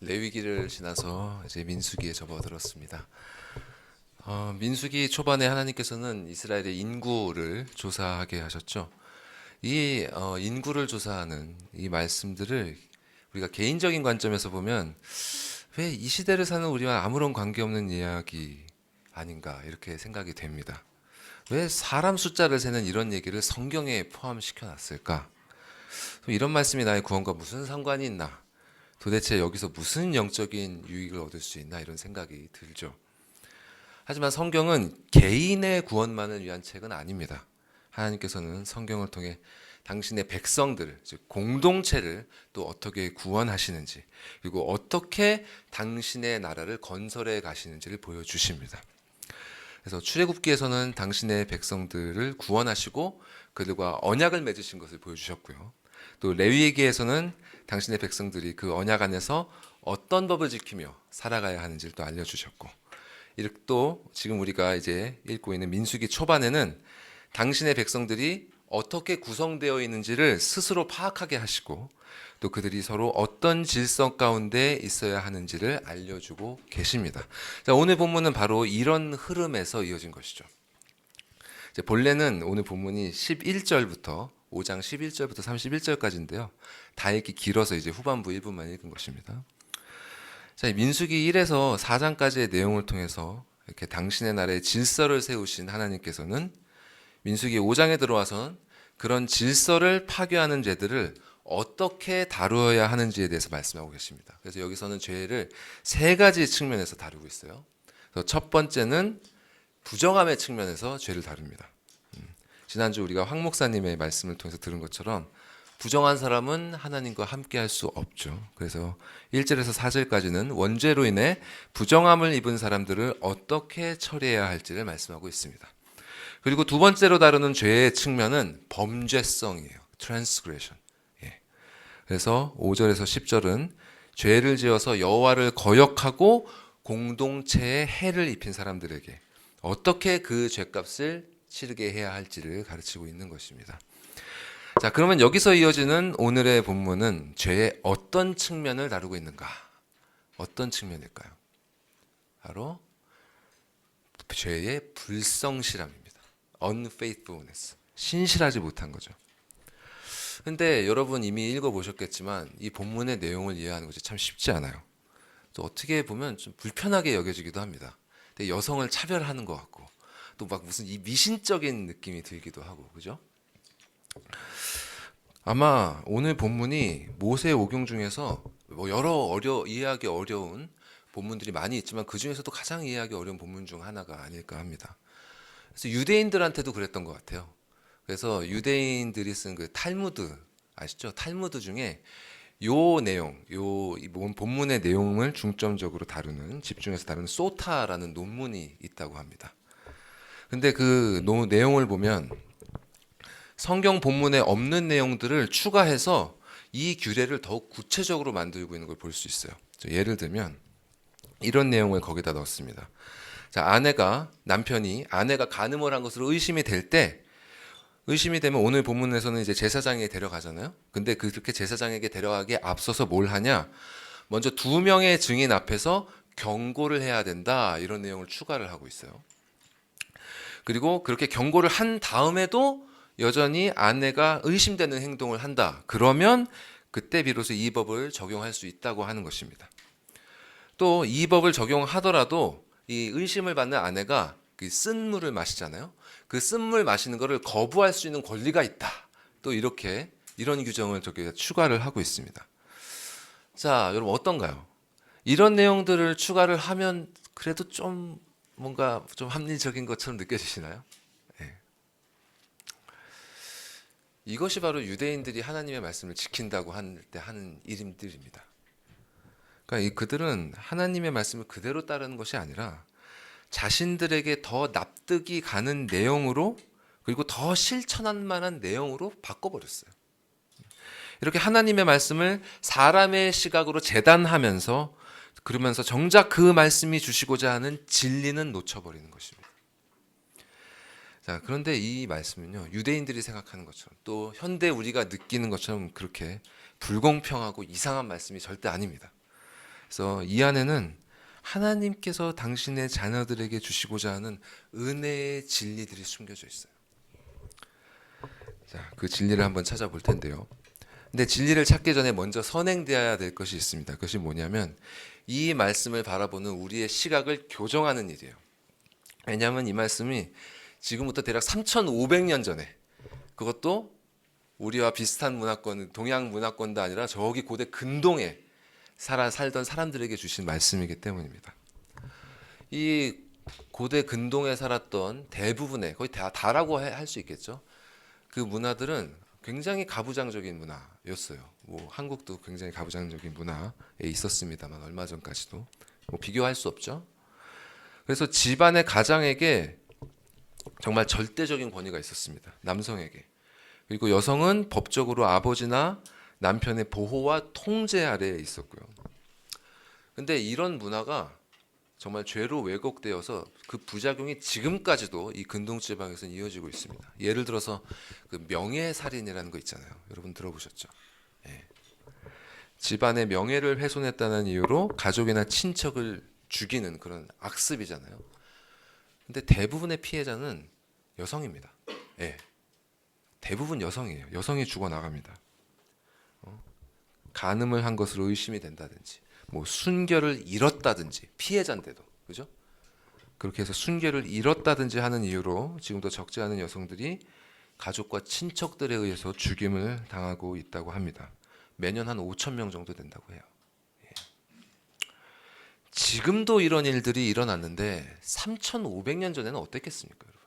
레위기를 지나서 이제 민수기에 접어들었습니다. 민수기 초반에 하나님께서는 이스라엘의 인구를 조사하게 하셨죠. 이 인구를 조사하는 이 말씀들을 우리가 개인적인 관점에서 보면 왜 이 시대를 사는 우리와 아무런 관계없는 이야기 아닌가 이렇게 생각이 됩니다. 왜 사람 숫자를 세는 이런 얘기를 성경에 포함시켜 놨을까? 이런 말씀이 나의 구원과 무슨 상관이 있나? 도대체 여기서 무슨 영적인 유익을 얻을 수 있나 이런 생각이 들죠. 하지만 성경은 개인의 구원만을 위한 책은 아닙니다. 하나님께서는 성경을 통해 당신의 백성들, 즉 공동체를 또 어떻게 구원하시는지, 그리고 어떻게 당신의 나라를 건설해 가시는지를 보여주십니다. 그래서 출애굽기에서는 당신의 백성들을 구원하시고 그들과 언약을 맺으신 것을 보여주셨고요. 또 레위기에서는 당신의 백성들이 그 언약 안에서 어떤 법을 지키며 살아가야 하는지를 또 알려주셨고, 이렇게 또 지금 우리가 이제 읽고 있는 민수기 초반에는 당신의 백성들이 어떻게 구성되어 있는지를 스스로 파악하게 하시고, 또 그들이 서로 어떤 질서 가운데 있어야 하는지를 알려주고 계십니다. 자, 오늘 본문은 바로 이런 흐름에서 이어진 것이죠. 이제 본래는 오늘 본문이 11절부터 5장 11절부터 31절까지인데요. 다 읽기 길어서 이제 후반부 1부만 읽은 것입니다. 자, 민수기 1에서 4장까지의 내용을 통해서 이렇게 당신의 나라의 질서를 세우신 하나님께서는 민수기 5장에 들어와서는 그런 질서를 파괴하는 죄들을 어떻게 다루어야 하는지에 대해서 말씀하고 계십니다. 그래서 여기서는 죄를 세 가지 측면에서 다루고 있어요. 그래서 첫 번째는 부정함의 측면에서 죄를 다룹니다. 지난주 우리가 황 목사님의 말씀을 통해서 들은 것처럼 부정한 사람은 하나님과 함께 할 수 없죠. 그래서 1절에서 4절까지는 원죄로 인해 부정함을 입은 사람들을 어떻게 처리해야 할지를 말씀하고 있습니다. 그리고 두 번째로 다루는 죄의 측면은 범죄성이에요. transgression. 그래서 5절에서 10절은 죄를 지어서 여호와를 거역하고 공동체에 해를 입힌 사람들에게 어떻게 그 죄값을 치르게 해야 할지를 가르치고 있는 것입니다. 자, 그러면 여기서 이어지는 오늘의 본문은 죄의 어떤 측면을 다루고 있는가? 어떤 측면일까요? 바로 죄의 불성실함입니다. unfaithfulness. 신실하지 못한 거죠. 근데 여러분 이미 읽어보셨겠지만 이 본문의 내용을 이해하는 것이 참 쉽지 않아요. 또 어떻게 보면 좀 불편하게 여겨지기도 합니다. 근데 여성을 차별하는 것 같고 또 막 무슨 이 미신적인 느낌이 들기도 하고, 그죠? 아마 오늘 본문이 모세 오경 중에서 뭐 여러 이해하기 어려운 본문들이 많이 있지만 그 중에서도 가장 이해하기 어려운 본문 중 하나가 아닐까 합니다. 그래서 유대인들한테도 그랬던 것 같아요. 그래서 유대인들이 쓴 그 탈무드 아시죠? 탈무드 중에 요 내용, 이 본문의 내용을 중점적으로 집중해서 다루는 소타라는 논문이 있다고 합니다. 근데 그 내용을 보면 성경 본문에 없는 내용들을 추가해서 이 규례를 더욱 구체적으로 만들고 있는 걸 볼 수 있어요. 예를 들면 이런 내용을 거기다 넣었습니다. 자, 남편이 아내가 간음을 한 것으로 의심이 되면 오늘 본문에서는 이제 제사장에게 데려가잖아요. 근데 그렇게 제사장에게 데려가기에 앞서서 뭘 하냐? 먼저 2명의 증인 앞에서 경고를 해야 된다. 이런 내용을 추가를 하고 있어요. 그리고 그렇게 경고를 한 다음에도 여전히 아내가 의심되는 행동을 한다. 그러면 그때 비로소 이 법을 적용할 수 있다고 하는 것입니다. 또 이 법을 적용하더라도 이 의심을 받는 아내가 쓴 물을 마시잖아요. 그 쓴 물 마시는 것을 거부할 수 있는 권리가 있다. 또 이런 규정을 저기에 추가를 하고 있습니다. 자, 여러분 어떤가요? 이런 내용들을 추가를 하면 그래도 좀 뭔가 좀 합리적인 것처럼 느껴지시나요? 네. 이것이 바로 유대인들이 하나님의 말씀을 지킨다고 할 때 하는 일들입니다. 그러니까 그들은 하나님의 말씀을 그대로 따르는 것이 아니라 자신들에게 더 납득이 가는 내용으로, 그리고 더 실천할 만한 내용으로 바꿔버렸어요. 이렇게 하나님의 말씀을 사람의 시각으로 재단하면서 그러면서 정작 그 말씀이 주시고자 하는 진리는 놓쳐버리는 것입니다. 자, 그런데 이 말씀은요, 유대인들이 생각하는 것처럼 또 현대 우리가 느끼는 것처럼 그렇게 불공평하고 이상한 말씀이 절대 아닙니다. 그래서 이 안에는 하나님께서 당신의 자녀들에게 주시고자 하는 은혜의 진리들이 숨겨져 있어요. 자, 그 진리를 한번 찾아볼 텐데요. 근데 진리를 찾기 전에 먼저 선행되어야 될 것이 있습니다. 그것이 뭐냐면 이 말씀을 바라보는 우리의 시각을 교정하는 일이에요. 왜냐하면 이 말씀이 지금부터 대략 3,500년 전에, 그것도 우리와 비슷한 문화권, 동양 문화권도 아니라 저기 고대 근동에 살던 사람들에게 주신 말씀이기 때문입니다. 이 고대 근동에 살았던 대부분의, 거의 다라고 할 수 있겠죠. 그 문화들은 굉장히 가부장적인 문화였어요. 뭐 한국도 굉장히 가부장적인 문화에 있었습니다만 얼마 전까지도 뭐 비교할 수 없죠. 그래서 집안의 가장에게 정말 절대적인 권위가 있었습니다. 남성에게. 그리고 여성은 법적으로 아버지나 남편의 보호와 통제 아래에 있었고요. 근데 이런 문화가 정말 죄로 왜곡되어서 그 부작용이 지금까지도 이 근동 지방에서는 이어지고 있습니다. 예를 들어서 그 명예살인이라는 거 있잖아요. 여러분 들어보셨죠? 예. 집안의 명예를 훼손했다는 이유로 가족이나 친척을 죽이는 그런 악습이잖아요. 근데 대부분의 피해자는 여성입니다. 예. 대부분 여성이에요. 여성이 죽어나갑니다. 간음을 한 것으로 의심이 된다든지, 뭐 순결을 잃었다든지, 피해자인데도, 그죠? 그렇게 해서 순결을 잃었다든지 하는 이유로 지금도 적지 않은 여성들이 가족과 친척들에 의해서 죽임을 당하고 있다고 합니다. 매년 한 5,000명 정도 된다고 해요. 예. 지금도 이런 일들이 일어났는데 3,500년 전에는 어땠겠습니까, 여러분?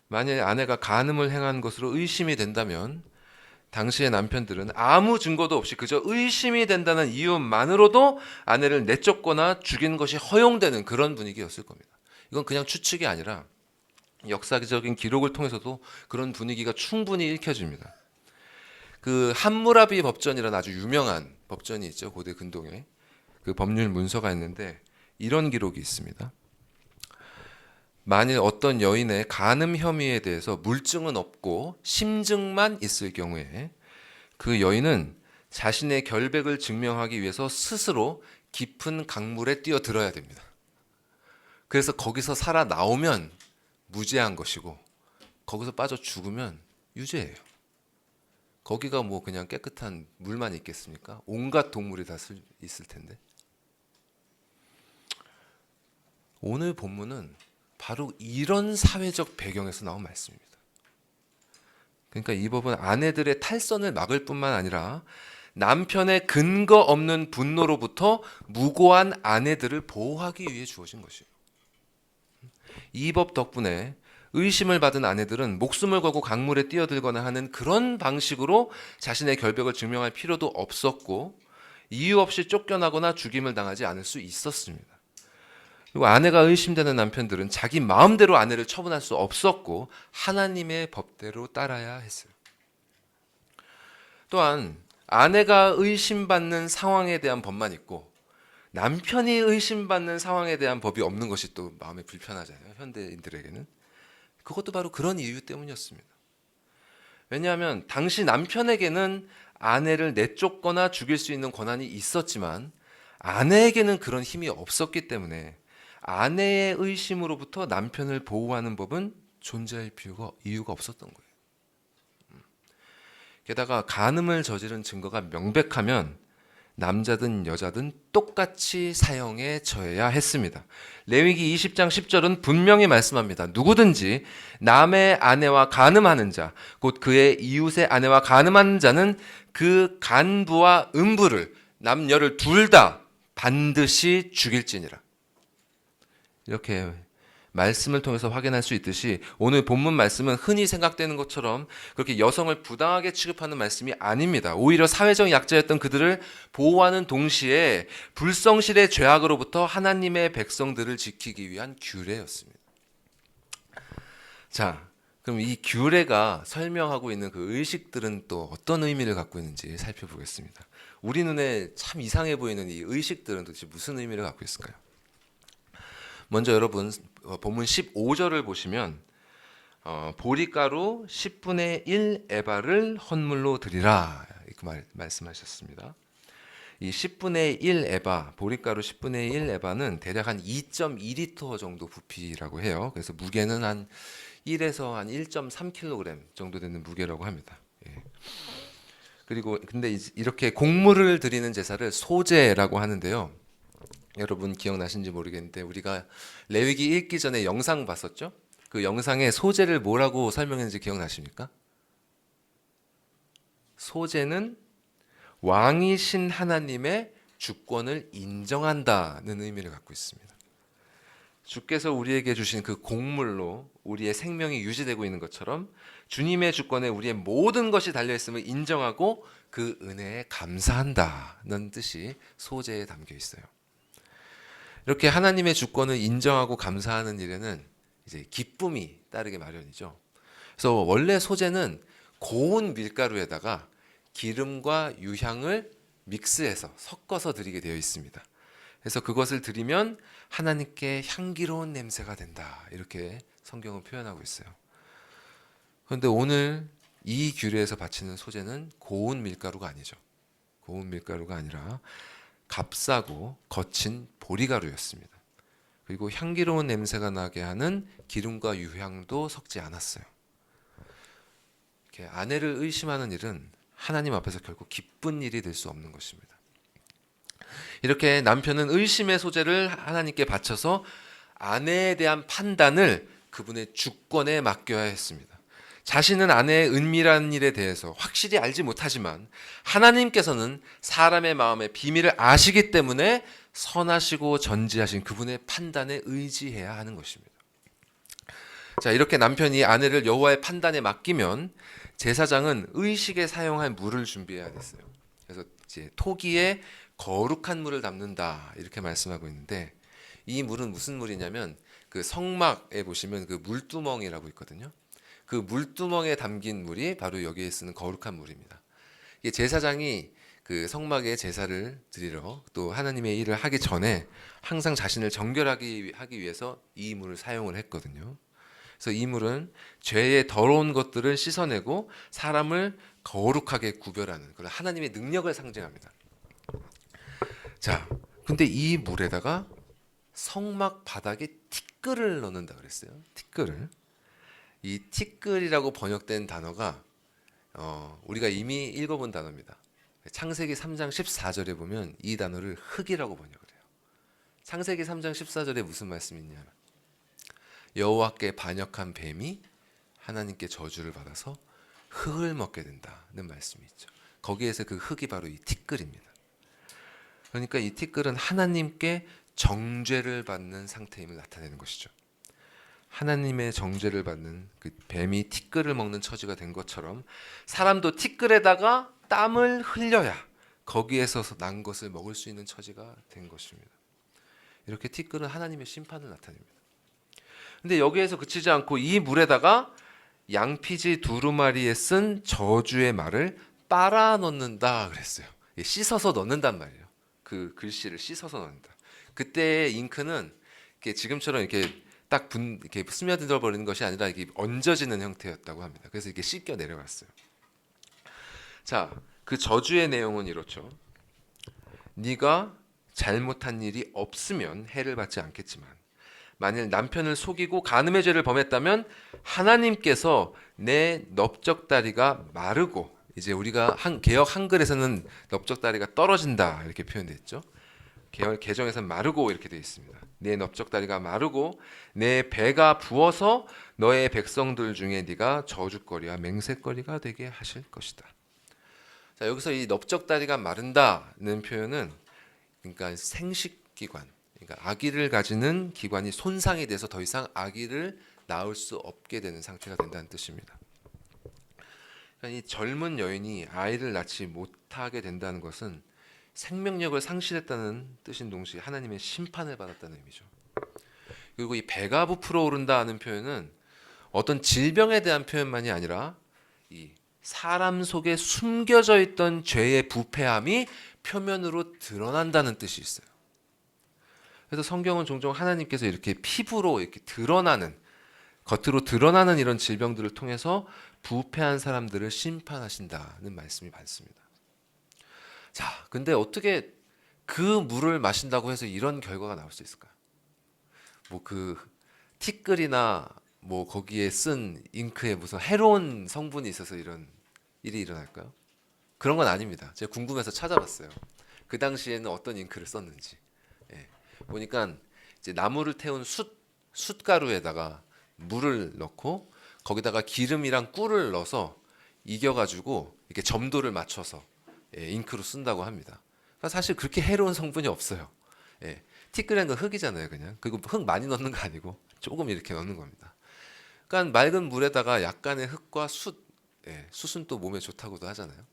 만약에 아내가 간음을 행한 것으로 의심이 된다면 당시의 남편들은 아무 증거도 없이 그저 의심이 된다는 이유만으로도 아내를 내쫓거나 죽이는 것이 허용되는 그런 분위기였을 겁니다. 이건 그냥 추측이 아니라 역사적인 기록을 통해서도 그런 분위기가 충분히 읽혀집니다. 그 함무라비 법전이라는 아주 유명한 법전이 있죠. 고대 근동에. 그 법률 문서가 있는데 이런 기록이 있습니다. 만일 어떤 여인의 간음 혐의에 대해서 물증은 없고 심증만 있을 경우에 그 여인은 자신의 결백을 증명하기 위해서 스스로 깊은 강물에 뛰어들어야 됩니다. 그래서 거기서 살아나오면 무죄한 것이고 거기서 빠져 죽으면 유죄예요. 거기가 뭐 그냥 깨끗한 물만 있겠습니까? 온갖 동물이 다 있을 텐데. 오늘 본문은 바로 이런 사회적 배경에서 나온 말씀입니다. 그러니까 이 법은 아내들의 탈선을 막을 뿐만 아니라 남편의 근거 없는 분노로부터 무고한 아내들을 보호하기 위해 주어진 것이에요. 이 법 덕분에 의심을 받은 아내들은 목숨을 걸고 강물에 뛰어들거나 하는 그런 방식으로 자신의 결백을 증명할 필요도 없었고 이유 없이 쫓겨나거나 죽임을 당하지 않을 수 있었습니다. 그리고 아내가 의심되는 남편들은 자기 마음대로 아내를 처분할 수 없었고 하나님의 법대로 따라야 했어요. 또한 아내가 의심받는 상황에 대한 법만 있고 남편이 의심받는 상황에 대한 법이 없는 것이 또 마음에 불편하잖아요. 현대인들에게는. 그것도 바로 그런 이유 때문이었습니다. 왜냐하면 당시 남편에게는 아내를 내쫓거나 죽일 수 있는 권한이 있었지만 아내에게는 그런 힘이 없었기 때문에 아내의 의심으로부터 남편을 보호하는 법은 존재할 이유가 없었던 거예요. 게다가 간음을 저지른 증거가 명백하면 남자든 여자든 똑같이 사형에 처해야 했습니다. 레위기 20장 10절은 분명히 말씀합니다. 누구든지 남의 아내와 간음하는 자, 곧 그의 이웃의 아내와 간음하는 자는 그 간부와 음부를 남녀를 둘 다 반드시 죽일지니라. 이렇게 말씀을 통해서 확인할 수 있듯이 오늘 본문 말씀은 흔히 생각되는 것처럼 그렇게 여성을 부당하게 취급하는 말씀이 아닙니다. 오히려 사회적 약자였던 그들을 보호하는 동시에 불성실의 죄악으로부터 하나님의 백성들을 지키기 위한 규례였습니다. 자, 그럼 이 규례가 설명하고 있는 그 의식들은 또 어떤 의미를 갖고 있는지 살펴보겠습니다. 우리 눈에 참 이상해 보이는 이 의식들은 도대체 무슨 의미를 갖고 있을까요? 먼저 여러분 본문 15절을 보시면 보리가루 10분의 1 에바를 헌물로 드리라 이렇게 말씀하셨습니다. 이 10분의 1 에바, 보리가루 10분의 1 에바는 대략 한 2.2리터 정도 부피라고 해요. 그래서 무게는 한 1에서 한 1.3kg 정도 되는 무게라고 합니다. 예. 그리고 근데 이렇게 곡물을 드리는 제사를 소제라고 하는데요. 여러분 기억나신지 모르겠는데 우리가 레위기 읽기 전에 영상 봤었죠? 그 영상에 소제를 뭐라고 설명했는지 기억나십니까? 소제는 왕이신 하나님의 주권을 인정한다는 의미를 갖고 있습니다. 주께서 우리에게 주신 그 곡물로 우리의 생명이 유지되고 있는 것처럼 주님의 주권에 우리의 모든 것이 달려있음을 인정하고 그 은혜에 감사한다는 뜻이 소제에 담겨 있어요. 이렇게 하나님의 주권을 인정하고 감사하는 일에는 이제 기쁨이 따르게 마련이죠. 그래서 원래 소제는 고운 밀가루에다가 기름과 유향을 믹스해서 섞어서 드리게 되어 있습니다. 그래서 그것을 드리면 하나님께 향기로운 냄새가 된다. 이렇게 성경은 표현하고 있어요. 그런데 오늘 이 규례에서 바치는 소제는 고운 밀가루가 아니죠. 고운 밀가루가 아니라 값싸고 거친 보리가루였습니다. 그리고 향기로운 냄새가 나게 하는 기름과 유향도 섞지 않았어요. 이렇게 아내를 의심하는 일은 하나님 앞에서 결코 기쁜 일이 될 수 없는 것입니다. 이렇게 남편은 의심의 소재를 하나님께 바쳐서 아내에 대한 판단을 그분의 주권에 맡겨야 했습니다. 자신은 아내의 은밀한 일에 대해서 확실히 알지 못하지만 하나님께서는 사람의 마음의 비밀을 아시기 때문에 선하시고 전지하신 그분의 판단에 의지해야 하는 것입니다. 자, 이렇게 남편이 아내를 여호와의 판단에 맡기면 제사장은 의식에 사용할 물을 준비해야 됐어요. 그래서 이제 토기에 거룩한 물을 담는다 이렇게 말씀하고 있는데 이 물은 무슨 물이냐면 그 성막에 보시면 그 물두멍이라고 있거든요. 그 물두멍에 담긴 물이 바로 여기에 쓰는 거룩한 물입니다. 이게 제사장이 그 성막에 제사를 드리러 또 하나님의 일을 하기 전에 항상 자신을 정결하게 하기 위해서 이 물을 사용을 했거든요. 그래서 이 물은 죄의 더러운 것들을 씻어내고 사람을 거룩하게 구별하는 그런 하나님의 능력을 상징합니다. 자, 근데 이 물에다가 성막 바닥에 티끌을 넣는다 그랬어요. 티끌을. 이 티끌이라고 번역된 단어가 우리가 이미 읽어본 단어입니다. 창세기 3장 14절에 보면 이 단어를 흙이라고 번역을 해요. 창세기 3장 14절에 무슨 말씀이 있냐면 여호와께 반역한 뱀이 하나님께 저주를 받아서 흙을 먹게 된다는 말씀이 있죠. 거기에서 그 흙이 바로 이 티끌입니다. 그러니까 이 티끌은 하나님께 정죄를 받는 상태임을 나타내는 것이죠. 하나님의 정죄를 받는 그 뱀이 티끌을 먹는 처지가 된 것처럼 사람도 티끌에다가 땀을 흘려야 거기에서 난 것을 먹을 수 있는 처지가 된 것입니다. 이렇게 티끌은 하나님의 심판을 나타냅니다. 근데 여기에서 그치지 않고 이 물에다가 양피지 두루마리에 쓴 저주의 말을 빨아 넣는다 그랬어요. 씻어서 넣는단 말이에요. 그 글씨를 씻어서 넣는다. 그때의 잉크는 이렇게 지금처럼 이렇게 이렇게 스며들어 버리는 것이 아니라 이게 얹어지는 형태였다고 합니다. 그래서 이게 씻겨 내려갔어요. 자, 그 저주의 내용은 이렇죠. 네가 잘못한 일이 없으면 해를 받지 않겠지만 만일 남편을 속이고 간음의 죄를 범했다면 하나님께서 내 넓적다리가 마르고 이제 우리가 개역 한글에서는 넓적다리가 떨어진다 이렇게 표현되어 있죠. 개정에서는 마르고 이렇게 되어 있습니다. 내 넓적다리가 마르고 내 배가 부어서 너의 백성들 중에 네가 저주거리와 맹세거리가 되게 하실 것이다. 자, 여기서 이 넓적다리가 마른다는 표현은 그러니까 생식기관, 그러니까 아기를 가지는 기관이 손상이 돼서 더 이상 아기를 낳을 수 없게 되는 상태가 된다는 뜻입니다. 그러니까 이 젊은 여인이 아이를 낳지 못하게 된다는 것은 생명력을 상실했다는 뜻인 동시에 하나님의 심판을 받았다는 의미죠. 그리고 이 배가 부풀어 오른다는 표현은 어떤 질병에 대한 표현만이 아니라 이 사람 속에 숨겨져 있던 죄의 부패함이 표면으로 드러난다는 뜻이 있어요. 그래서 성경은 종종 하나님께서 이렇게 피부로 이렇게 드러나는, 겉으로 드러나는 이런 질병들을 통해서 부패한 사람들을 심판하신다는 말씀이 많습니다. 자, 근데 어떻게 그 물을 마신다고 해서 이런 결과가 나올 수 있을까요? 뭐 그 티끌이나 뭐 거기에 쓴 잉크에 무슨 해로운 성분이 있어서 이런 일이 일어날까요? 그런 건 아닙니다. 제가 궁금해서 찾아봤어요. 그 당시에는 어떤 잉크를 썼는지. 예. 보니까 이제 나무를 태운 숯가루에다가 물을 넣고 거기다가 기름이랑 꿀을 넣어서 익혀가지고 이렇게 점도를 맞춰서 잉크로 쓴다고 합니다. 그러니까 사실 그렇게 해로운 성분이 없어요. 예. 티끌이란 건 흙이잖아요, 그냥. 그리고 흙 많이 넣는 거 아니고 조금 이렇게 넣는 겁니다. 그러니까 맑은 물에다가 약간의 흙과 숯은 또 몸에 좋다고도 하잖아요.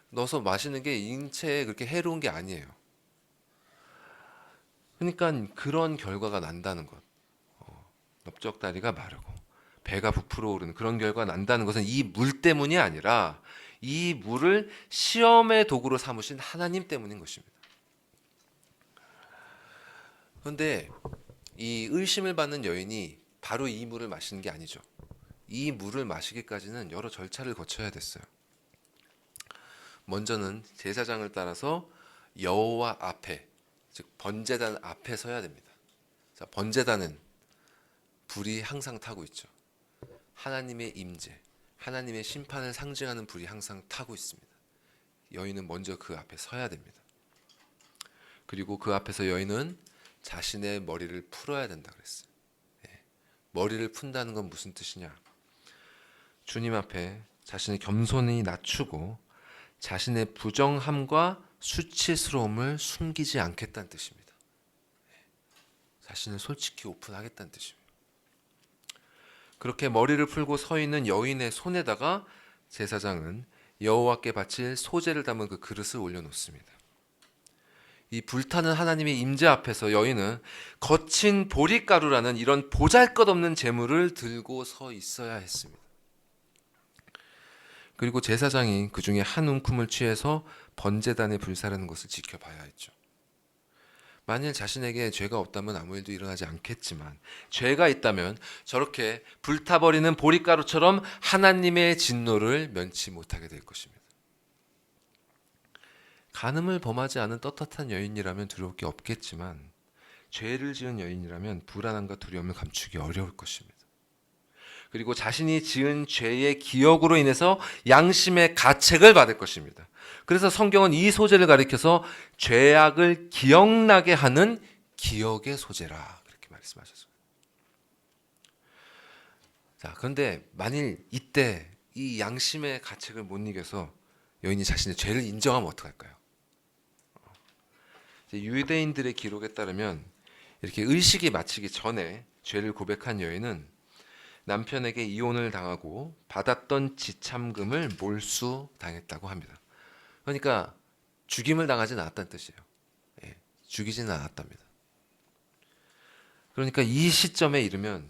넣어서 마시는 게 인체에 그렇게 해로운 게 아니에요. 그러니까 그런 결과가 난다는 것. 넓적다리가 마르고 배가 부풀어 오르는 그런 결과가 난다는 것은 이 물 때문이 아니라 이 물을 시험의 도구로 삼으신 하나님 때문인 것입니다. 그런데 이 의심을 받는 여인이 바로 이 물을 마시는 게 아니죠. 이 물을 마시기까지는 여러 절차를 거쳐야 됐어요. 먼저는 제사장을 따라서 여호와 앞에, 즉 번제단 앞에 서야 됩니다. 자, 번제단은 불이 항상 타고 있죠. 하나님의 임재, 하나님의 심판을 상징하는 불이 항상 타고 있습니다. 여인은 먼저 그 앞에 서야 됩니다. 그리고 그 앞에서 여인은 자신의 머리를 풀어야 된다 그랬어요. 머리를 푼다는 건 무슨 뜻이냐? 주님 앞에 자신의 겸손히 낮추고 자신의 부정함과 수치스러움을 숨기지 않겠다는 뜻입니다. 자신을 솔직히 오픈하겠다는 뜻입니다. 그렇게 머리를 풀고 서 있는 여인의 손에다가 제사장은 여호와께 바칠 소제를 담은 그 그릇을 올려놓습니다. 이 불타는 하나님의 임재 앞에서 여인은 거친 보리가루라는 이런 보잘것없는 재물을 들고 서 있어야 했습니다. 그리고 제사장이 그 중에 한 움큼을 취해서 번제단에 불사르는 것을 지켜봐야 했죠. 만일 자신에게 죄가 없다면 아무 일도 일어나지 않겠지만 죄가 있다면 저렇게 불타버리는 보리가루처럼 하나님의 진노를 면치 못하게 될 것입니다. 간음을 범하지 않은 떳떳한 여인이라면 두려울 게 없겠지만 죄를 지은 여인이라면 불안함과 두려움을 감추기 어려울 것입니다. 그리고 자신이 지은 죄의 기억으로 인해서 양심의 가책을 받을 것입니다. 그래서 성경은 이 소재를 가리켜서 죄악을 기억나게 하는 기억의 소재라 그렇게 말씀하셨습니다. 자, 그런데 만일 이때 이 양심의 가책을 못 이겨서 여인이 자신의 죄를 인정하면 어떡할까요? 유대인들의 기록에 따르면 이렇게 의식이 마치기 전에 죄를 고백한 여인은 남편에게 이혼을 당하고 받았던 지참금을 몰수당했다고 합니다. 그러니까 죽임을 당하지는 않았다는 뜻이에요. 죽이지는 않았답니다. 그러니까 이 시점에 이르면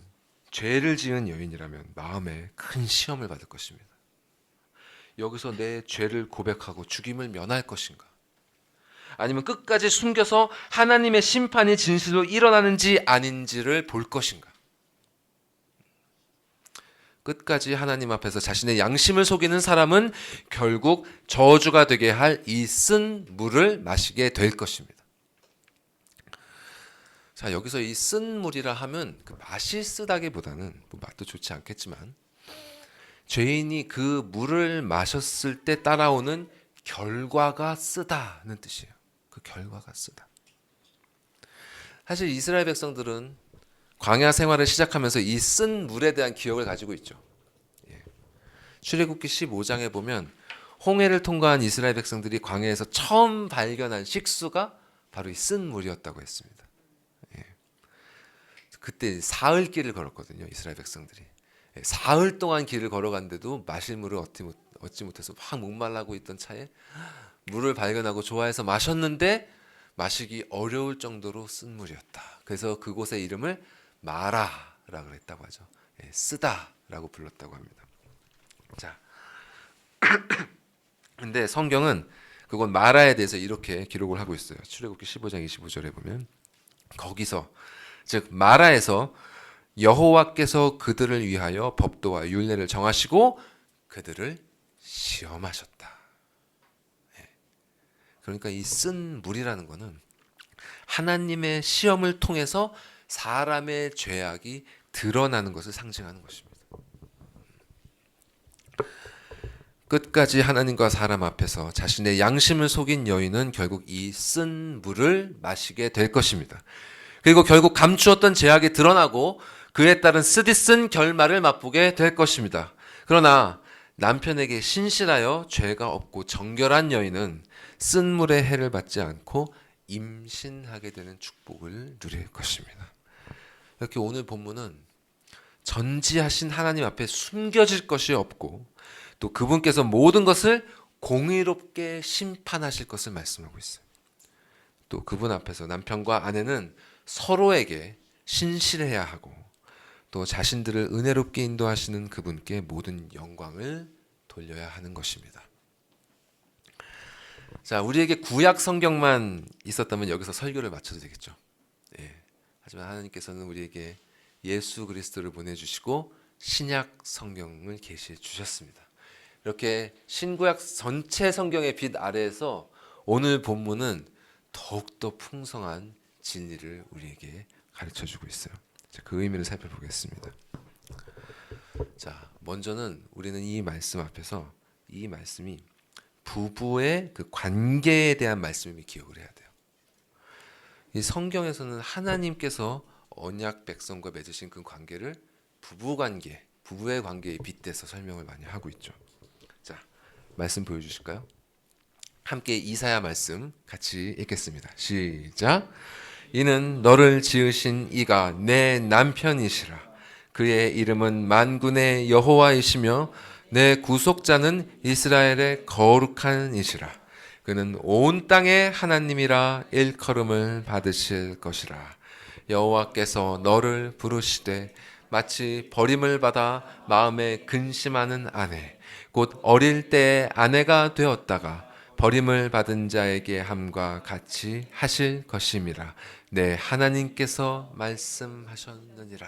죄를 지은 여인이라면 마음에 큰 시험을 받을 것입니다. 여기서 내 죄를 고백하고 죽임을 면할 것인가? 아니면 끝까지 숨겨서 하나님의 심판이 진실로 일어나는지 아닌지를 볼 것인가? 끝까지 하나님 앞에서 자신의 양심을 속이는 사람은 결국 저주가 되게 할 이 쓴 물을 마시게 될 것입니다. 자, 여기서 이 쓴 물이라 하면 그 맛이 쓰다기보다는 뭐 맛도 좋지 않겠지만 죄인이 그 물을 마셨을 때 따라오는 결과가 쓰다는 뜻이에요. 그 결과가 쓰다. 사실 이스라엘 백성들은 광야 생활을 시작하면서 이 쓴 물에 대한 기억을 가지고 있죠. 출애굽기 15장에 보면 홍해를 통과한 이스라엘 백성들이 광야에서 처음 발견한 식수가 바로 이 쓴 물이었다고 했습니다. 그때 사흘 길을 걸었거든요, 이스라엘 백성들이. 사흘 동안 길을 걸어갔는데도 마실 물을 얻지 못해서 확 목말라고 있던 차에 물을 발견하고 좋아해서 마셨는데 마시기 어려울 정도로 쓴 물이었다. 그래서 그곳의 이름을 마라라고 했다고 하죠. 쓰다라고 불렀다고 합니다. 자, 근데 성경은 그건 마라에 대해서 이렇게 기록을 하고 있어요. 출애굽기 15장 25절에 보면 거기서 즉 마라에서 여호와께서 그들을 위하여 법도와 율례를 정하시고 그들을 시험하셨다. 그러니까 이 쓴 물이라는 거는 하나님의 시험을 통해서 사람의 죄악이 드러나는 것을 상징하는 것입니다. 끝까지 하나님과 사람 앞에서 자신의 양심을 속인 여인은 결국 이 쓴 물을 마시게 될 것입니다. 그리고 결국 감추었던 죄악이 드러나고 그에 따른 쓰디쓴 결말을 맛보게 될 것입니다. 그러나 남편에게 신실하여 죄가 없고 정결한 여인은 쓴 물의 해를 받지 않고 임신하게 되는 축복을 누릴 것입니다. 이렇게 오늘 본문은 전지하신 하나님 앞에 숨겨질 것이 없고 또 그분께서 모든 것을 공의롭게 심판하실 것을 말씀하고 있어요. 또 그분 앞에서 남편과 아내는 서로에게 신실해야 하고 또 자신들을 은혜롭게 인도하시는 그분께 모든 영광을 돌려야 하는 것입니다. 자, 우리에게 구약 성경만 있었다면 여기서 설교를 마쳐도 되겠죠. 하지만 하나님께서는 우리에게 예수 그리스도를 보내주시고 신약 성경을 계시해 주셨습니다. 이렇게 신구약 전체 성경의 빛 아래에서 오늘 본문은 더욱더 풍성한 진리를 우리에게 가르쳐주고 있어요. 자, 그 의미를 살펴보겠습니다. 자, 먼저는 우리는 이 말씀 앞에서 이 말씀이 부부의 그 관계에 대한 말씀을 기억을 해야 돼요. 이 성경에서는 하나님께서 언약 백성과 맺으신 그 관계를 부부관계, 부부의 관계에 빗대서 설명을 많이 하고 있죠. 자, 말씀 보여주실까요? 함께 이사야 말씀 같이 읽겠습니다. 시작. 이는 너를 지으신 이가 내 남편이시라. 그의 이름은 만군의 여호와이시며 내 구속자는 이스라엘의 거룩한 이시라. 그는 온 땅의 하나님이라 일컬음을 받으실 것이라. 여호와께서 너를 부르시되 마치 버림을 받아 마음에 근심하는 아내 곧 어릴 때 아내가 되었다가 버림을 받은 자에게 함과 같이 하실 것임이라. 내 하나님께서 말씀하셨느니라.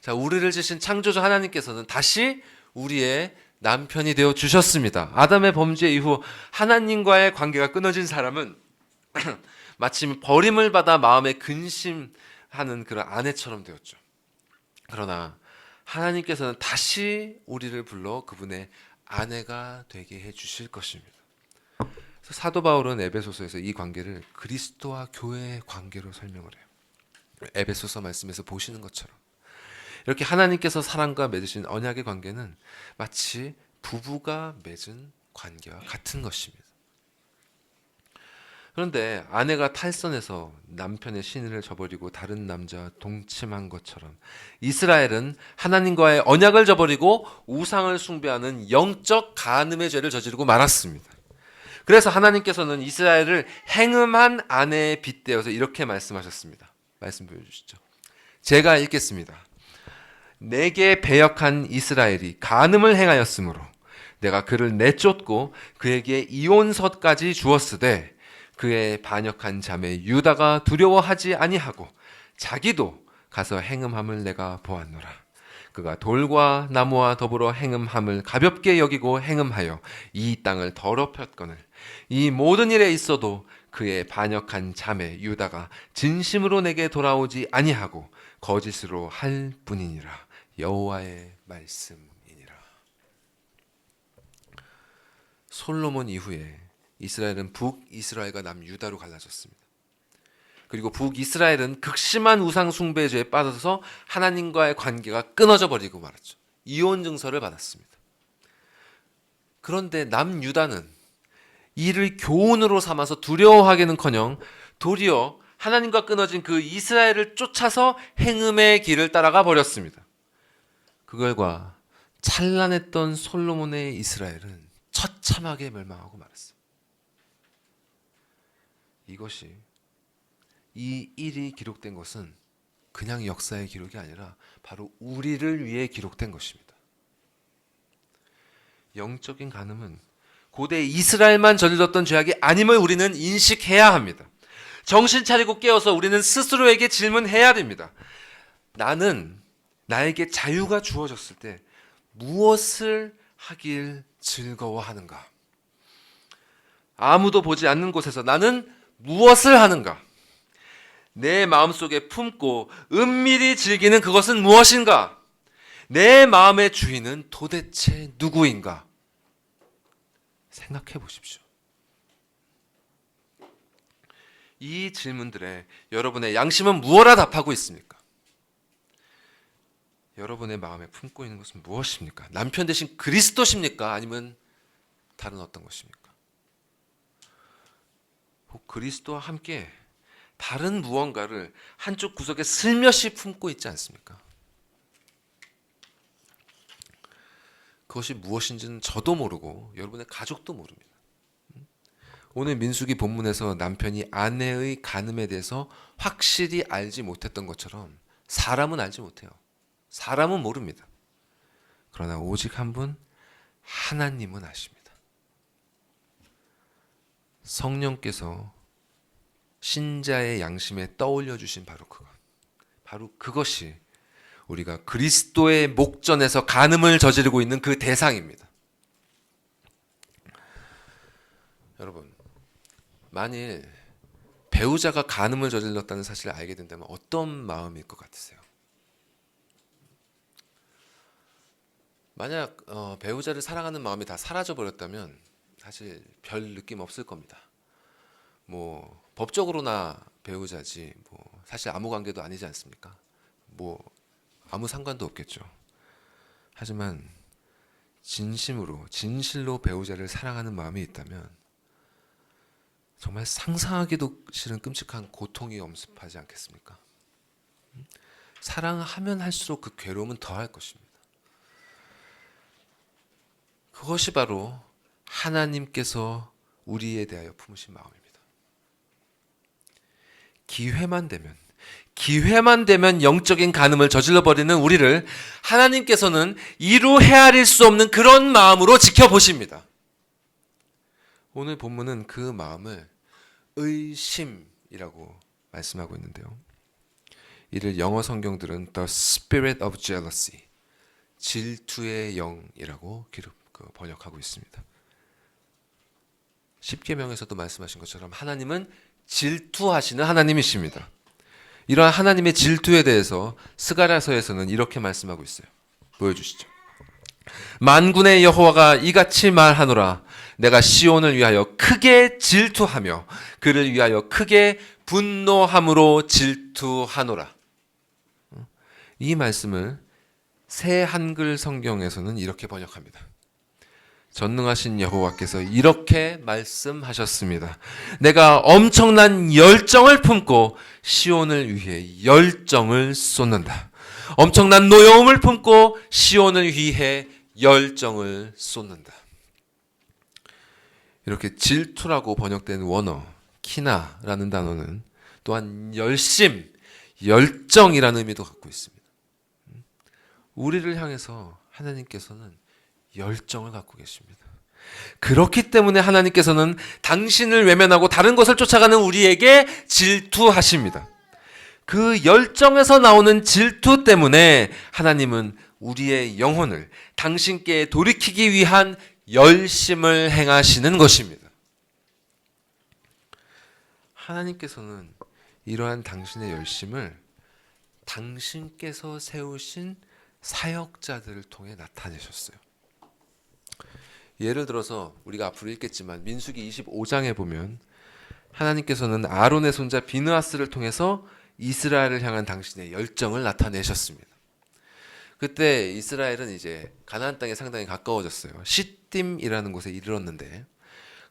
자, 우리를 지신 창조주 하나님께서는 다시 우리의 남편이 되어 주셨습니다. 아담의 범죄 이후 하나님과의 관계가 끊어진 사람은 마침 버림을 받아 마음에 근심하는 그런 아내처럼 되었죠. 그러나 하나님께서는 다시 우리를 불러 그분의 아내가 되게 해 주실 것입니다. 그래서 사도 바울은 에베소서에서 이 관계를 그리스도와 교회의 관계로 설명을 해요. 에베소서 말씀에서 보시는 것처럼 이렇게 하나님께서 사람과 맺으신 언약의 관계는 마치 부부가 맺은 관계와 같은 것입니다. 그런데 아내가 탈선해서 남편의 신의를 저버리고 다른 남자와 동침한 것처럼 이스라엘은 하나님과의 언약을 저버리고 우상을 숭배하는 영적 간음의 죄를 저지르고 말았습니다. 그래서 하나님께서는 이스라엘을 행음한 아내에 빗대어서 이렇게 말씀하셨습니다. 말씀 보여주시죠. 제가 읽겠습니다. 내게 배역한 이스라엘이 간음을 행하였으므로 내가 그를 내쫓고 그에게 이혼서까지 주었으되 그의 반역한 자매 유다가 두려워하지 아니하고 자기도 가서 행음함을 내가 보았노라. 그가 돌과 나무와 더불어 행음함을 가볍게 여기고 행음하여 이 땅을 더럽혔거늘 이 모든 일에 있어도 그의 반역한 자매 유다가 진심으로 내게 돌아오지 아니하고 거짓으로 할 뿐이니라. 여호와의 말씀이니라. 솔로몬 이후에 이스라엘은 북이스라엘과 남유다로 갈라졌습니다. 그리고 북이스라엘은 극심한 우상 숭배죄에 빠져서 하나님과의 관계가 끊어져 버리고 말았죠. 이혼 증서를 받았습니다. 그런데 남유다는 이를 교훈으로 삼아서 두려워하기는커녕 도리어 하나님과 끊어진 그 이스라엘을 쫓아서 행음의 길을 따라가 버렸습니다. 그 결과 찬란했던 솔로몬의 이스라엘은 처참하게 멸망하고 말았어요. 이 일이 기록된 것은 그냥 역사의 기록이 아니라 바로 우리를 위해 기록된 것입니다. 영적인 간음은 고대 이스라엘만 저질렀던 죄악이 아님을 우리는 인식해야 합니다. 정신 차리고 깨어서 우리는 스스로에게 질문해야 됩니다. 나에게 자유가 주어졌을 때 무엇을 하길 즐거워하는가? 아무도 보지 않는 곳에서 나는 무엇을 하는가? 내 마음속에 품고 은밀히 즐기는 그것은 무엇인가? 내 마음의 주인은 도대체 누구인가? 생각해 보십시오. 이 질문들에 여러분의 양심은 무엇라 답하고 있습니까? 여러분의 마음에 품고 있는 것은 무엇입니까? 남편 대신 그리스도십니까? 아니면 다른 어떤 것입니까? 혹 그리스도와 함께 다른 무언가를 한쪽 구석에 슬며시 품고 있지 않습니까? 그것이 무엇인지는 저도 모르고 여러분의 가족도 모릅니다. 오늘 민수기 본문에서 남편이 아내의 간음에 대해서 확실히 알지 못했던 것처럼 사람은 알지 못해요. 사람은 모릅니다. 그러나 오직 한 분 하나님은 아십니다. 성령께서 신자의 양심에 떠올려 주신 바로 그것이 우리가 그리스도의 목전에서 간음을 저지르고 있는 그 대상입니다. 여러분, 만일 배우자가 간음을 저질렀다는 사실을 알게 된다면 어떤 마음일 것 같으세요? 만약 배우자를 사랑하는 마음이 다 사라져 버렸다면 사실 별 느낌 없을 겁니다. 뭐 법적으로나 배우자지 뭐 사실 아무 관계도 아니지 않습니까? 뭐 아무 상관도 없겠죠. 하지만 진실로 배우자를 사랑하는 마음이 있다면 정말 상상하기도 싫은 끔찍한 고통이 엄습하지 않겠습니까? 사랑하면 할수록 그 괴로움은 더할 것입니다. 그것이 바로 하나님께서 우리에 대하여 품으신 마음입니다. 기회만 되면 영적인 간음을 저질러버리는 우리를 하나님께서는 이루 헤아릴 수 없는 그런 마음으로 지켜보십니다. 오늘 본문은 그 마음을 의심이라고 말씀하고 있는데요. 이를 영어 성경들은 The Spirit of Jealousy, 질투의 영이라고 번역하고 있습니다. 십계명에서도 말씀하신 것처럼 하나님은 질투하시는 하나님이십니다. 이러한 하나님의 질투에 대해서 스가랴서에서는 이렇게 말씀하고 있어요. 보여주시죠. 만군의 여호와가 이같이 말하노라. 내가 시온을 위하여 크게 질투하며 그를 위하여 크게 분노함으로 질투하노라. 이 말씀을 새 한글 성경에서는 이렇게 번역합니다. 전능하신 여호와께서 이렇게 말씀하셨습니다. 내가 엄청난 열정을 품고 시온을 위해 열정을 쏟는다. 엄청난 노여움을 품고 시온을 위해 열정을 쏟는다. 이렇게 질투라고 번역된 원어 키나라는 단어는 또한 열심, 열정이라는 의미도 갖고 있습니다. 우리를 향해서 하나님께서는 열정을 갖고 계십니다. 그렇기 때문에 하나님께서는 당신을 외면하고 다른 것을 쫓아가는 우리에게 질투하십니다. 그 열정에서 나오는 질투 때문에 하나님은 우리의 영혼을 당신께 돌이키기 위한 열심을 행하시는 것입니다. 하나님께서는 이러한 당신의 열심을 당신께서 세우신 사역자들을 통해 나타내셨어요. 예를 들어서 우리가 앞으로 읽겠지만 민수기 25장에 보면 하나님께서는 아론의 손자 비느하스를 통해서 이스라엘을 향한 당신의 열정을 나타내셨습니다. 그때 이스라엘은 이제 가나안 땅에 상당히 가까워졌어요. 시딤이라는 곳에 이르렀는데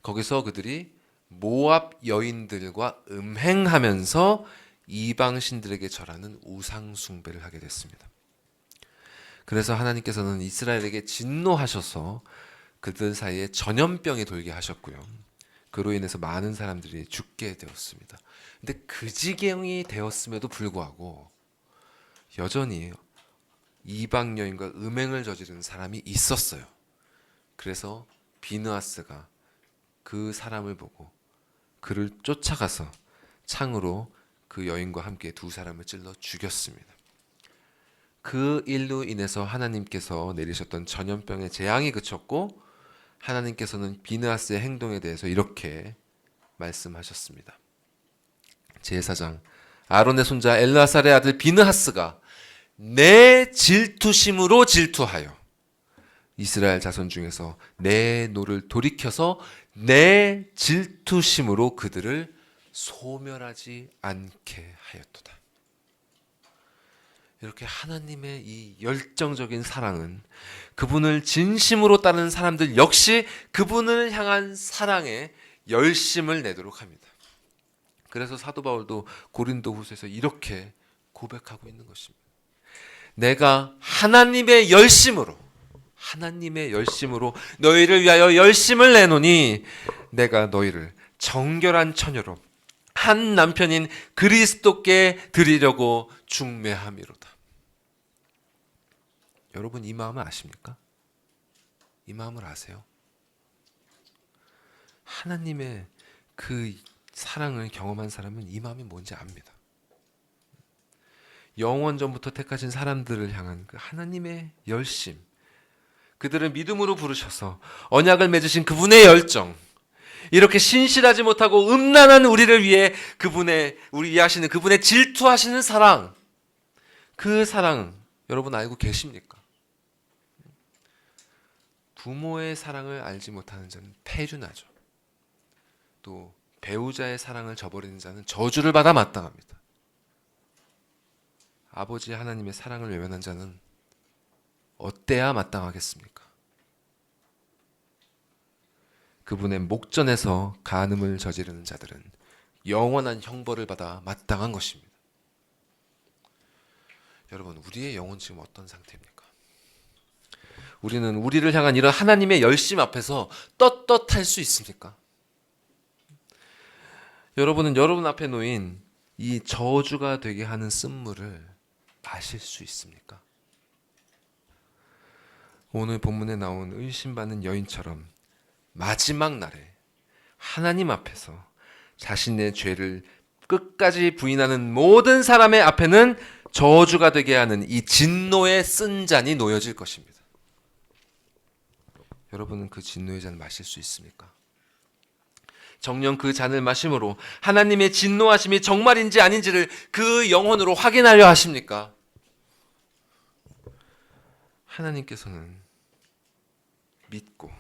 거기서 그들이 모압 여인들과 음행하면서 이방 신들에게 절하는 우상 숭배를 하게 됐습니다. 그래서 하나님께서는 이스라엘에게 진노하셔서 그들 사이에 전염병이 돌게 하셨고요. 그로 인해서 많은 사람들이 죽게 되었습니다. 근데 그 지경이 되었음에도 불구하고 여전히 이방 여인과 음행을 저지르는 사람이 있었어요. 그래서 비느하스가 그 사람을 보고 그를 쫓아가서 창으로 그 여인과 함께 두 사람을 찔러 죽였습니다. 그 일로 인해서 하나님께서 내리셨던 전염병의 재앙이 그쳤고, 하나님께서는 비느하스의 행동에 대해서 이렇게 말씀하셨습니다. 제사장 아론의 손자 엘르아살의 아들 비느하스가 내 질투심으로 질투하여 이스라엘 자손 중에서 내 노를 돌이켜서 내 질투심으로 그들을 소멸하지 않게 하였도다. 이렇게 하나님의 이 열정적인 사랑은 그분을 진심으로 따르는 사람들 역시 그분을 향한 사랑에 열심을 내도록 합니다. 그래서 사도 바울도 고린도후서에서 이렇게 고백하고 있는 것입니다. 내가 하나님의 열심으로 너희를 위하여 열심을 내노니 내가 너희를 정결한 처녀로 한 남편인 그리스도께 드리려고 중매함이로다. 여러분, 이 마음을 아십니까? 이 마음을 아세요? 하나님의 그 사랑을 경험한 사람은 이 마음이 뭔지 압니다. 영원 전부터 택하신 사람들을 향한 그 하나님의 열심, 그들을 믿음으로 부르셔서 언약을 맺으신 그분의 열정, 이렇게 신실하지 못하고 음란한 우리를 위해 우리 위하시는 그분의 질투하시는 사랑, 그 사랑 여러분 알고 계십니까? 부모의 사랑을 알지 못하는 자는 폐륜하죠. 또 배우자의 사랑을 저버리는 자는 저주를 받아 마땅합니다. 아버지 하나님의 사랑을 외면한 자는 어때야 마땅하겠습니까? 그분의 목전에서 간음을 저지르는 자들은 영원한 형벌을 받아 마땅한 것입니다. 여러분, 우리의 영혼 지금 어떤 상태입니까? 우리는 우리를 향한 이런 하나님의 열심 앞에서 떳떳할 수 있습니까? 여러분은 여러분 앞에 놓인 이 저주가 되게 하는 쓴물을 마실 수 있습니까? 오늘 본문에 나온 의심받는 여인처럼 마지막 날에 하나님 앞에서 자신의 죄를 끝까지 부인하는 모든 사람의 앞에는 저주가 되게 하는 이 진노의 쓴 잔이 놓여질 것입니다. 여러분은 그 진노의 잔을 마실 수 있습니까? 정녕 그 잔을 마심으로 하나님의 진노하심이 정말인지 아닌지를 그 영혼으로 확인하려 하십니까? 하나님께서는 믿고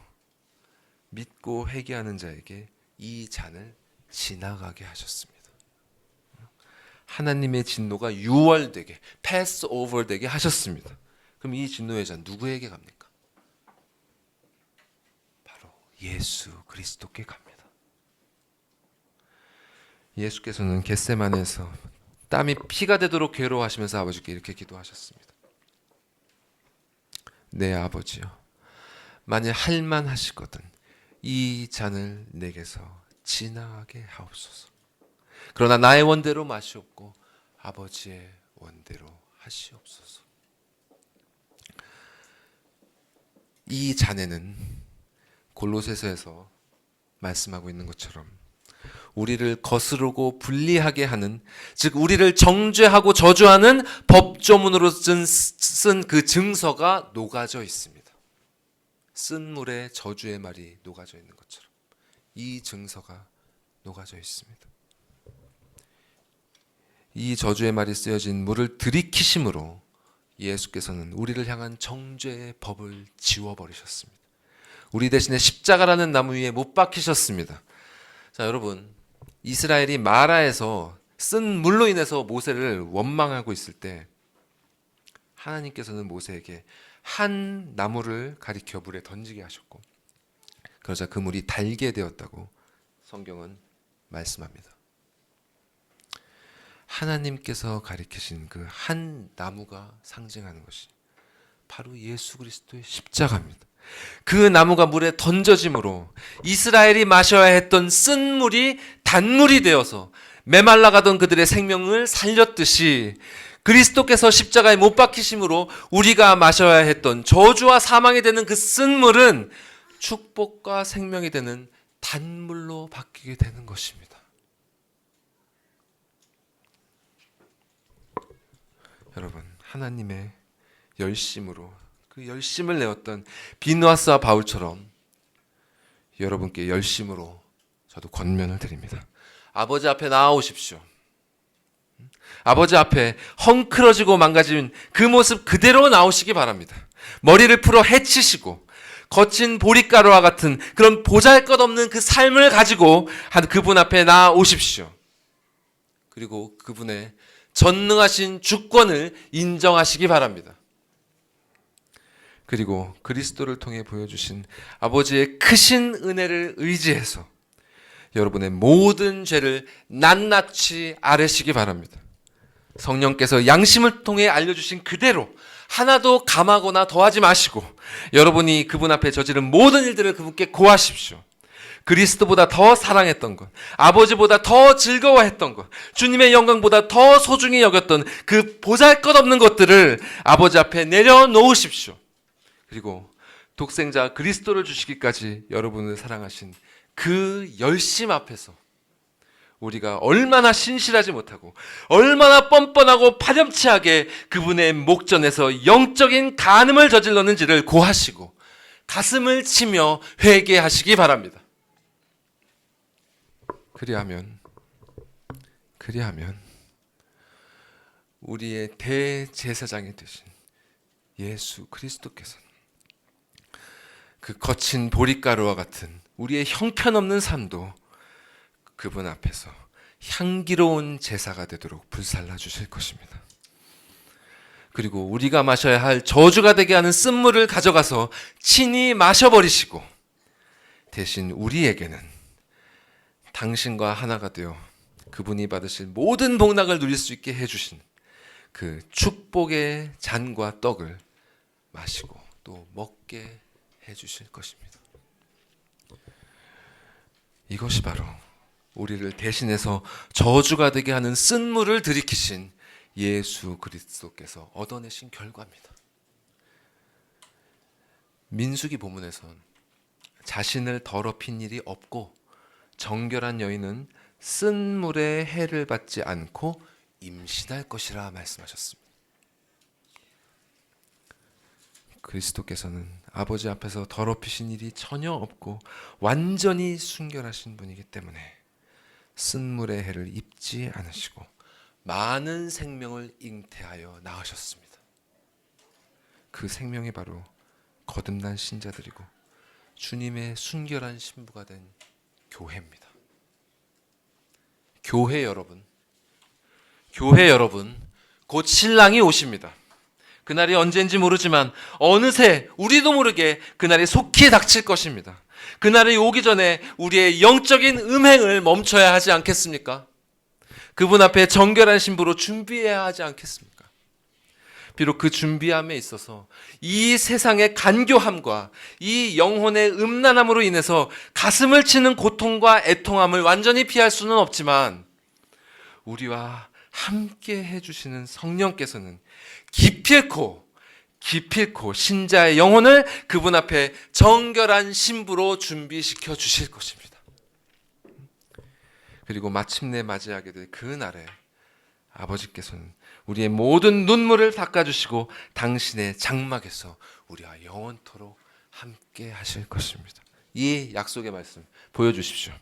회개하는 자에게 이 잔을 지나가게 하셨습니다. 하나님의 진노가 유월되게, 패스 오버 되게 하셨습니다. 그럼 이 진노의 잔 누구에게 갑니까? 바로 예수 그리스도께 갑니다. 예수께서는 겟세마네에서 땀이 피가 되도록 괴로워하시면서 아버지께 이렇게 기도하셨습니다. 내 아버지여, 만일 할만하시거든 이 잔을 내게서 지나가게 하옵소서. 그러나 나의 원대로 마시옵고 아버지의 원대로 하시옵소서. 이 잔에는 골로새서에서 말씀하고 있는 것처럼 우리를 거스르고 분리하게 하는, 즉 우리를 정죄하고 저주하는 법조문으로 쓴 그 증서가 녹아져 있습니다. 쓴 물에 저주의 말이 녹아져 있는 것처럼 이 증서가 녹아져 있습니다. 이 저주의 말이 쓰여진 물을 들이키심으로 예수께서는 우리를 향한 정죄의 법을 지워버리셨습니다. 우리 대신에 십자가라는 나무 위에 못 박히셨습니다. 자, 여러분, 이스라엘이 마라에서 쓴 물로 인해서 모세를 원망하고 있을 때 하나님께서는 모세에게 한 나무를 가리켜 물에 던지게 하셨고, 그러자 그 물이 달게 되었다고 성경은 말씀합니다. 하나님께서 가리키신 그 한 나무가 상징하는 것이 바로 예수 그리스도의 십자가입니다. 그 나무가 물에 던져짐으로 이스라엘이 마셔야 했던 쓴 물이 단물이 되어서 메말라가던 그들의 생명을 살렸듯이 그리스도께서 십자가에 못 박히심으로 우리가 마셔야 했던 저주와 사망이 되는 그 쓴 물은 축복과 생명이 되는 단물로 바뀌게 되는 것입니다. 여러분, 하나님의 열심으로 그 열심을 내었던 비누아스와 바울처럼 여러분께 열심으로 저도 권면을 드립니다. 아버지 앞에 나아오십시오. 아버지 앞에 헝클어지고 망가진 그 모습 그대로 나오시기 바랍니다. 머리를 풀어 헤치시고 거친 보릿가루와 같은 그런 보잘것없는 그 삶을 가지고 그분 앞에 나아오십시오. 그리고 그분의 전능하신 주권을 인정하시기 바랍니다. 그리고 그리스도를 통해 보여주신 아버지의 크신 은혜를 의지해서 여러분의 모든 죄를 낱낱이 아뢰시기 바랍니다. 성령께서 양심을 통해 알려주신 그대로 하나도 감하거나 더하지 마시고 여러분이 그분 앞에 저지른 모든 일들을 그분께 고하십시오. 그리스도보다 더 사랑했던 것, 아버지보다 더 즐거워했던 것, 주님의 영광보다 더 소중히 여겼던 그 보잘것없는 것들을 아버지 앞에 내려놓으십시오. 그리고 독생자 그리스도를 주시기까지 여러분을 사랑하신 그 열심 앞에서 우리가 얼마나 신실하지 못하고 얼마나 뻔뻔하고 파렴치하게 그분의 목전에서 영적인 간음을 저질렀는지를 고하시고 가슴을 치며 회개하시기 바랍니다. 그리하면 우리의 대제사장이 되신 예수 그리스도께서는 그 거친 보릿가루와 같은 우리의 형편없는 삶도 그분 앞에서 향기로운 제사가 되도록 불살라 주실 것입니다. 그리고 우리가 마셔야 할 저주가 되게 하는 쓴물을 가져가서 친히 마셔버리시고 대신 우리에게는 당신과 하나가 되어 그분이 받으실 모든 복락을 누릴 수 있게 해주신 그 축복의 잔과 떡을 마시고 또 먹게 해주실 것입니다. 이것이 바로 우리를 대신해서 저주가 되게 하는 쓴물을 들이키신 예수 그리스도께서 얻어내신 결과입니다. 민수기 본문에선 자신을 더럽힌 일이 없고 정결한 여인은 쓴물의 해를 받지 않고 임신할 것이라 말씀하셨습니다. 그리스도께서는 아버지 앞에서 더럽히신 일이 전혀 없고 완전히 순결하신 분이기 때문에 쓴물의 해를 입지 않으시고 많은 생명을 잉태하여 낳으셨습니다. 그 생명이 바로 거듭난 신자들이고 주님의 순결한 신부가 된 교회입니다. 교회 여러분, 곧 신랑이 오십니다. 그날이 언제인지 모르지만 어느새 우리도 모르게 그날이 속히 닥칠 것입니다. 그날이 오기 전에 우리의 영적인 음행을 멈춰야 하지 않겠습니까? 그분 앞에 정결한 신부로 준비해야 하지 않겠습니까? 비록 그 준비함에 있어서 이 세상의 간교함과 이 영혼의 음란함으로 인해서 가슴을 치는 고통과 애통함을 완전히 피할 수는 없지만 우리와 함께 해주시는 성령께서는 기필코 신자의 영혼을 그분 앞에 정결한 신부로 준비시켜 주실 것입니다. 그리고 마침내 맞이하게 될 그 날에 아버지께서는 우리의 모든 눈물을 닦아주시고 당신의 장막에서 우리와 영원토록 함께 하실 것입니다. 이 약속의 말씀 보여주십시오.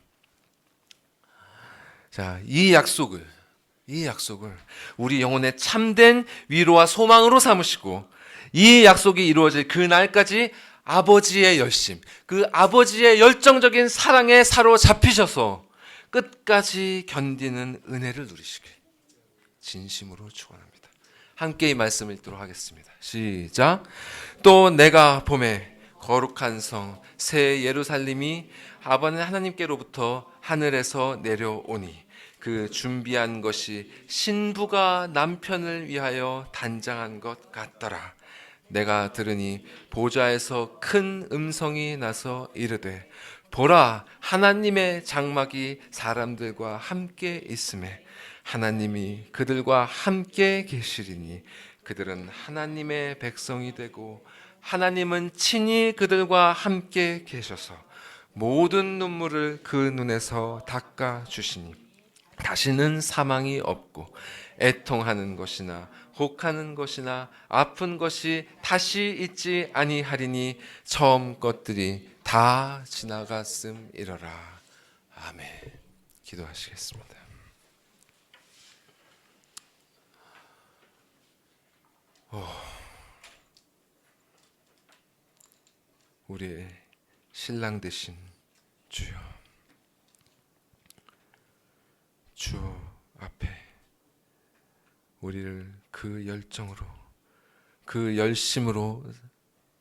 자, 이 약속을 우리 영혼의 참된 위로와 소망으로 삼으시고 이 약속이 이루어질 그 날까지 아버지의 열심, 그 아버지의 열정적인 사랑에 사로잡히셔서 끝까지 견디는 은혜를 누리시길 진심으로 축원합니다. 함께 이 말씀을 읽도록 하겠습니다. 시작. 또 내가 봄에 거룩한 성 새 예루살렘이 아버지 하나님께로부터 하늘에서 내려오니 그 준비한 것이 신부가 남편을 위하여 단장한 것 같더라. 내가 들으니 보좌에서 큰 음성이 나서 이르되 보라 하나님의 장막이 사람들과 함께 있음에 하나님이 그들과 함께 계시리니 그들은 하나님의 백성이 되고 하나님은 친히 그들과 함께 계셔서 모든 눈물을 그 눈에서 닦아 주시니 다시는 사망이 없고 애통하는 것이나 혹하는 것이나 아픈 것이 다시 있지 아니하리니 처음 것들이 다 지나갔음이러라. 아멘. 기도하시겠습니다. 우리의 신랑 되신 주여, 주 앞에 우리를 그 열정으로 그 열심으로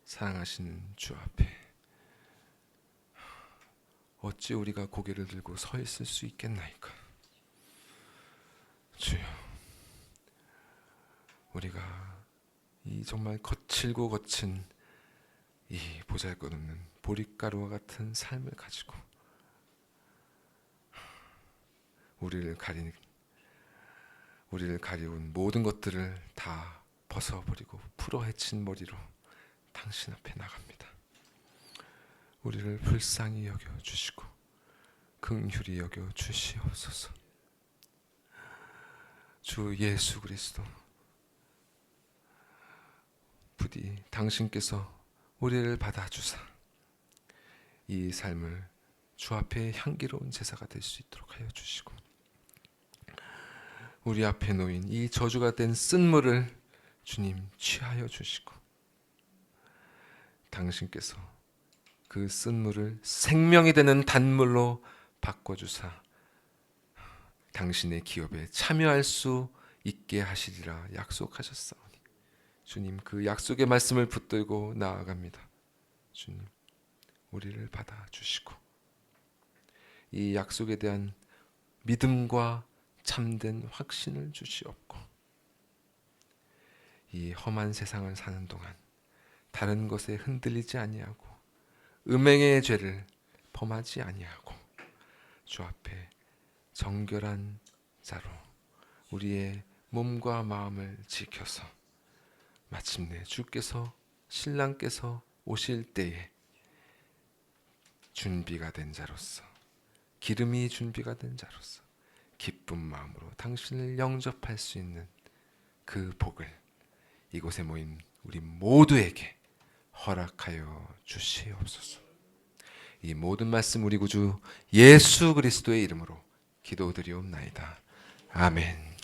사랑하시는 주 앞에 어찌 우리가 고개를 들고 서 있을 수 있겠나이까. 주여, 우리가 이 정말 거칠고 거친 이 보잘것없는 보릿가루와 같은 삶을 가지고 우리를 가리운 모든 것들을 다 벗어버리고 풀어헤친 머리로 당신 앞에 나갑니다. 우리를 불쌍히 여겨 주시고 긍휼히 여겨 주시옵소서. 주 예수 그리스도, 부디 당신께서 우리를 받아주사 이 삶을 주 앞에 향기로운 제사가 될 수 있도록 하여 주시고, 우리 앞에 놓인 이 저주가 된 쓴물을 주님 취하여 주시고, 당신께서 그 쓴물을 생명이 되는 단물로 바꿔주사 당신의 기업에 참여할 수 있게 하시리라 약속하셨사오니 주님, 그 약속의 말씀을 붙들고 나아갑니다. 주님, 우리를 받아주시고 이 약속에 대한 믿음과 참된 확신을 주시옵고, 이 험한 세상을 사는 동안 다른 것에 흔들리지 아니하고 음행의 죄를 범하지 아니하고 주 앞에 정결한 자로 우리의 몸과 마음을 지켜서 마침내 주께서 신랑께서 오실 때에 준비가 된 자로서, 기름이 준비가 된 자로서 기쁜 마음으로 당신을 영접할 수 있는 그 복을 이곳에 모인 우리 모두에게 허락하여 주시옵소서. 이 모든 말씀 우리 구주 예수 그리스도의 이름으로 기도드리옵나이다. 아멘.